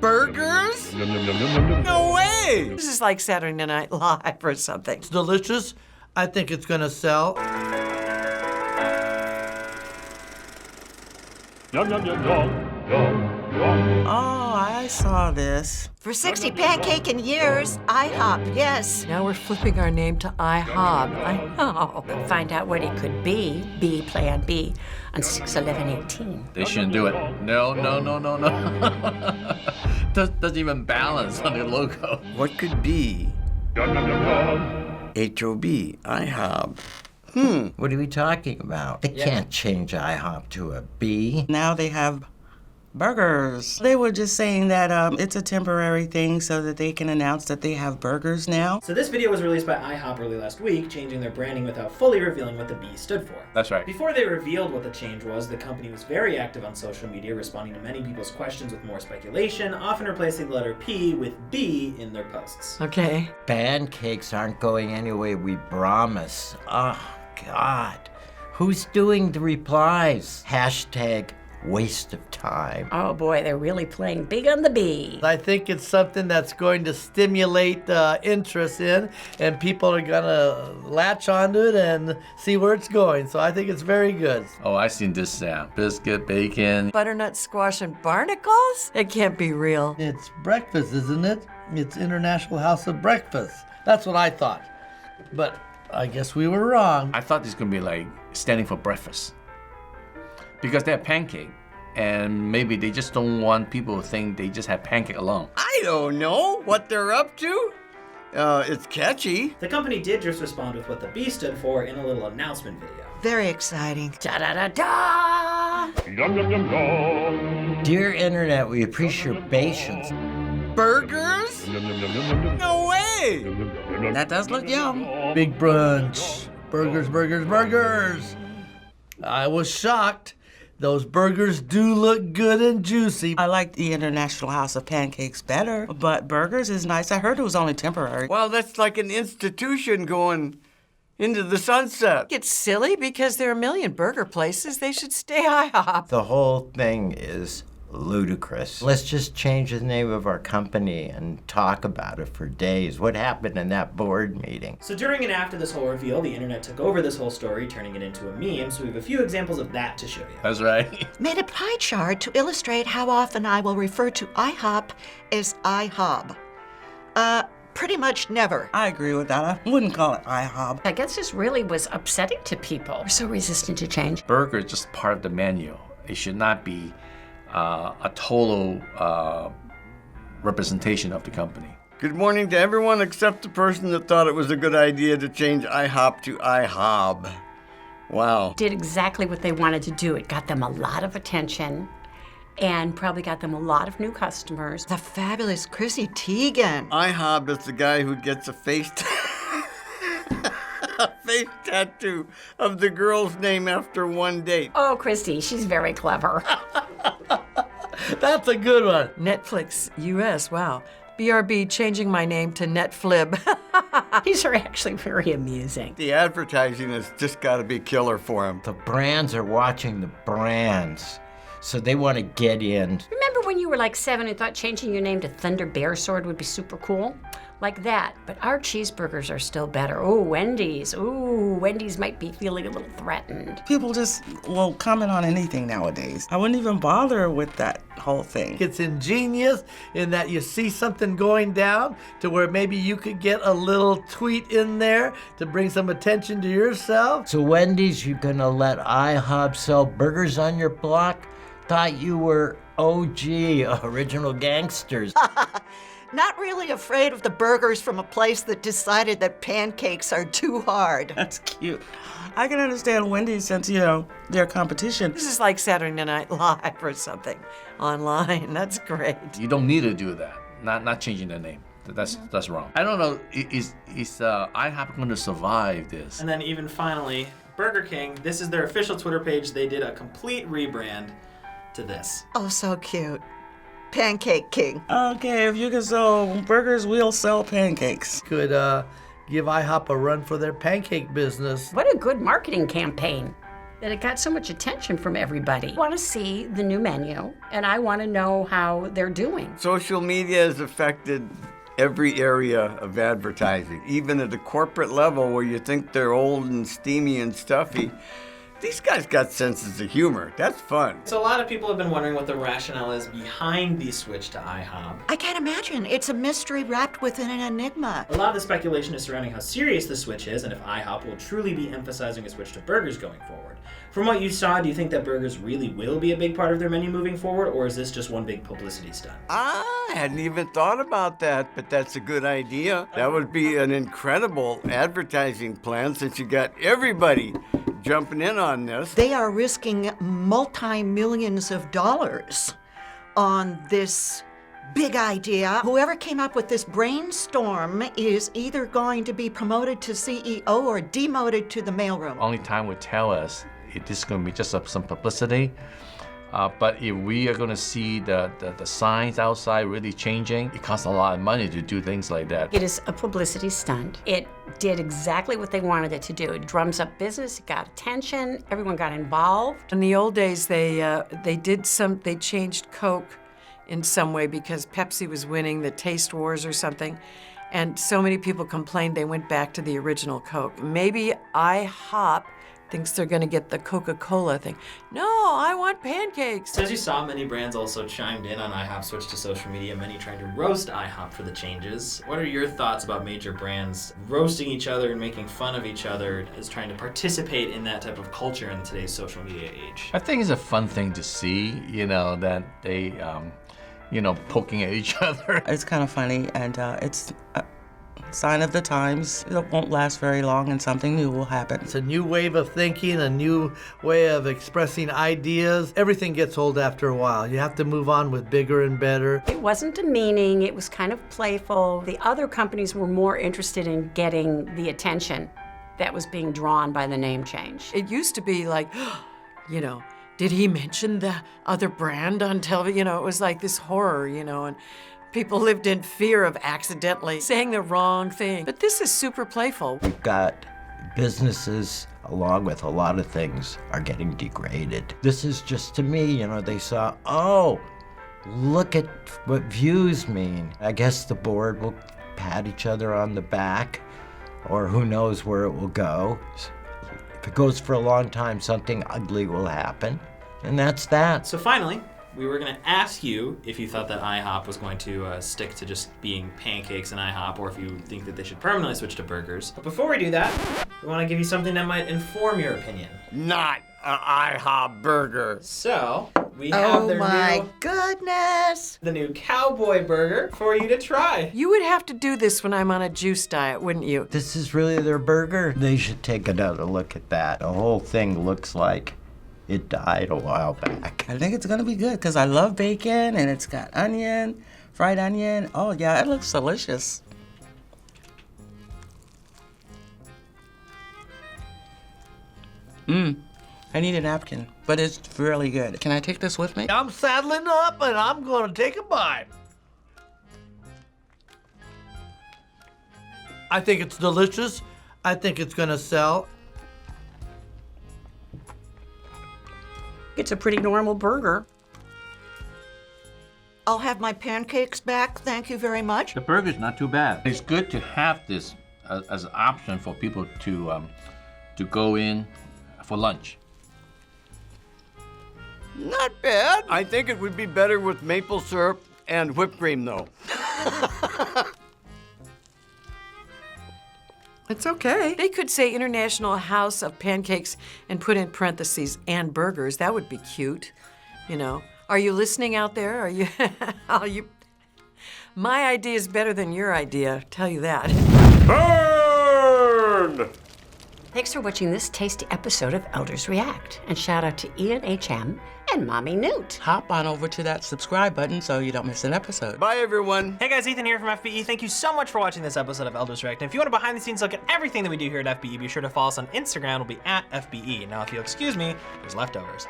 Burgers? No way! This is like Saturday Night Live or something. It's delicious. I think it's gonna sell. Oh, I saw this. For 60 pancake in years, IHOP, yes. Now we're flipping our name to IHOb. I know. Find out what it could be, Plan B, on 6/11/18. They shouldn't do it. No. Doesn't even balance on the logo. What could be? HOB, IHOb. What are we talking about? They can't change IHOP to a B. Now they have burgers. They were just saying that it's a temporary thing so that they can announce that they have burgers now. So this video was released by IHOP early last week, changing their branding without fully revealing what the B stood for. That's right. Before they revealed what the change was, the company was very active on social media, responding to many people's questions with more speculation, often replacing the letter P with B in their posts. Okay. Pancakes aren't going any way we promise. Oh, God. Who's doing the replies? Hashtag waste of time. Oh boy, they're really playing big on the B. I think it's something that's going to stimulate interest in, and people are gonna latch onto it and see where it's going. So I think it's very good. Oh, I seen this biscuit, bacon. Butternut squash and barnacles? It can't be real. It's breakfast, isn't it? It's International House of Breakfast. That's what I thought. But I guess we were wrong. I thought this was gonna be like standing for breakfast. Because they have pancake, and maybe they just don't want people to think they just have pancake alone. I don't know what they're up to. It's catchy. The company did just respond with what the B stood for in a little announcement video. Very exciting. Da-da-da-da! Dear Internet, we appreciate your patience. Burgers? No way! That does look yum. Big brunch. Burgers, burgers, burgers. I was shocked. Those burgers do look good and juicy. I like the International House of Pancakes better, but burgers is nice. I heard it was only temporary. Well, that's like an institution going into the sunset. It's silly because there are a million burger places. They should stay IHOP. The whole thing is ludicrous. Let's just change the name of our company and talk about it for days. What happened in that board meeting? So during and after this whole reveal, the internet took over this whole story, turning it into a meme, so we have a few examples of that to show you. That's right. Made a pie chart to illustrate how often I will refer to IHOP as IHOb. Pretty much never. I agree with that. I wouldn't call it IHOb. I guess this really was upsetting to people. We're so resistant to change. Burger is just part of the menu. It should not be a total representation of the company. Good morning to everyone except the person that thought it was a good idea to change IHOP to IHOb. Wow. Did exactly what they wanted to do. It got them a lot of attention and probably got them a lot of new customers. The fabulous Chrissy Teigen. IHOb is the guy who gets a face tattoo of the girl's name after one date. Oh, Kristy, she's very clever. That's a good one. Netflix US, wow. BRB changing my name to Netflib. These are actually very amusing. The advertising has just got to be killer for him. The brands are watching the brands, so they want to get in. Remember when you were like 7 and thought changing your name to Thunder Bear Sword would be super cool? Like that, but our cheeseburgers are still better. Oh, Wendy's. Ooh, Wendy's might be feeling a little threatened. People just will comment on anything nowadays. I wouldn't even bother with that whole thing. It's ingenious in that you see something going down to where maybe you could get a little tweet in there to bring some attention to yourself. So Wendy's, you're gonna let IHOb sell burgers on your block? Thought you were OG, original gangsters. Not really afraid of the burgers from a place that decided that pancakes are too hard. That's cute. I can understand Wendy's since, their competition. This is like Saturday Night Live or something online. That's great. You don't need to do that. Not changing the name. That's wrong. I don't know. Is IHOP going to survive this? And then even finally, Burger King, this is their official Twitter page. They did a complete rebrand to this. Oh, so cute. Pancake King. Okay, if you can sell burgers, we'll sell pancakes. Could give IHOP a run for their pancake business. What a good marketing campaign. that it got so much attention from everybody. I want to see the new menu, and I want to know how they're doing. Social media has affected every area of advertising, even at the corporate level where you think they're old and steamy and stuffy. These guys got senses of humor. That's fun. So a lot of people have been wondering what the rationale is behind the switch to IHOb. I can't imagine. It's a mystery wrapped within an enigma. A lot of the speculation is surrounding how serious the switch is and if IHOP will truly be emphasizing a switch to burgers going forward. From what you saw, do you think that burgers really will be a big part of their menu moving forward, or is this just one big publicity stunt? I hadn't even thought about that, but that's a good idea. That would be an incredible advertising plan since you got everybody jumping in on this. They are risking multi-millions of dollars on this big idea. Whoever came up with this brainstorm is either going to be promoted to CEO or demoted to the mailroom. Only time will tell us if this is going to be just some publicity. But if we are going to see the signs outside really changing, it costs a lot of money to do things like that. It is a publicity stunt. It did exactly what they wanted it to do. It drums up business, it got attention, everyone got involved. In the old days, they changed Coke in some way because Pepsi was winning the taste wars or something. And so many people complained they went back to the original Coke. Maybe IHOP thinks they're gonna get the Coca-Cola thing. No, I want pancakes. So as you saw, many brands also chimed in on IHOP's switch to social media, many trying to roast IHOP for the changes. What are your thoughts about major brands roasting each other and making fun of each other as trying to participate in that type of culture in today's social media age? I think it's a fun thing to see, that they, poking at each other. It's kind of funny, and it's a sign of the times. It won't last very long, and something new will happen. It's a new wave of thinking, a new way of expressing ideas. Everything gets old after a while. You have to move on with bigger and better. It wasn't demeaning, it was kind of playful. The other companies were more interested in getting the attention that was being drawn by the name change. It used to be like, did he mention the other brand on television? It was like this horror, and people lived in fear of accidentally saying the wrong thing. But this is super playful. We've got businesses, along with a lot of things, are getting degraded. This is just, to me, they saw, oh, look at what views mean. I guess the board will pat each other on the back, or who knows where it will go. If it goes for a long time, something ugly will happen, and that's that. So finally, we were going to ask you if you thought that IHOP was going to stick to just being pancakes and IHOP, or if you think that they should permanently switch to burgers. But before we do that, we want to give you something that might inform your opinion. Not an IHOb burger. So, we have Goodness! the new cowboy burger for you to try. You would have to do this when I'm on a juice diet, wouldn't you? This is really their burger? They should take another look at that. The whole thing looks like it died a while back. I think it's gonna be good because I love bacon, and it's got onion, fried onion. Oh yeah, it looks delicious. I need a napkin, but it's really good. Can I take this with me? I'm saddling up and I'm gonna take a bite. I think it's delicious. I think it's gonna sell. It's a pretty normal burger. I'll have my pancakes back. Thank you very much. The burger's not too bad. It's good to have this as an option for people to go in for lunch. Not bad. I think it would be better with maple syrup and whipped cream, though. It's okay. They could say International House of Pancakes and put in parentheses and burgers. That would be cute, Are you listening out there? Are you? My idea is better than your idea, tell you that. Burn! Thanks for watching this tasty episode of Elders React. And shout out to Ian HM and Mommy Newt. Hop on over to that subscribe button so you don't miss an episode. Bye, everyone. Hey guys, Ethan here from FBE. Thank you so much for watching this episode of Elders React. And if you want a behind the scenes look at everything that we do here at FBE, be sure to follow us on Instagram. We'll be at FBE. Now, if you'll excuse me, there's leftovers.